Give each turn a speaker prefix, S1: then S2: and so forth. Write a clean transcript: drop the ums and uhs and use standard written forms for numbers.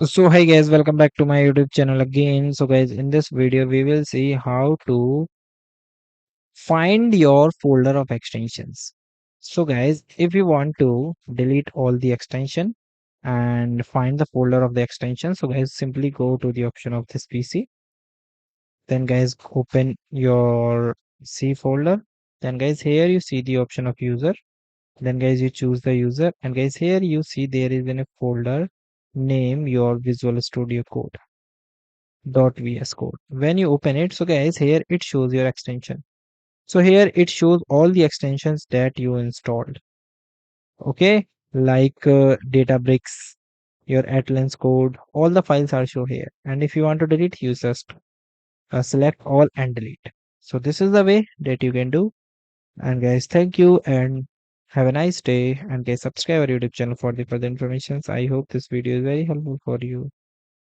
S1: So hi guys, welcome back to my YouTube channel again. So guys, in this video we will see how to find your folder of extensions. So guys, if you want to delete all the extension and find the folder of the extension, so guys simply go to the option of this PC. Then guys open your C folder. Then guys here you see the option of user. Then guys you choose the user and guys here you see there is in a folder name your Visual Studio Code .vs code. When you open it, so guys here it shows your extension. So here it shows all the extensions that you installed. Okay, like Databricks, your Atlas code, all the files are shown here. And if you want to delete, you just select all and delete. So this is the way that you can do. And guys, thank you and have a nice day. And guys, subscribe our YouTube channel for the further information. I hope this video is very helpful for you.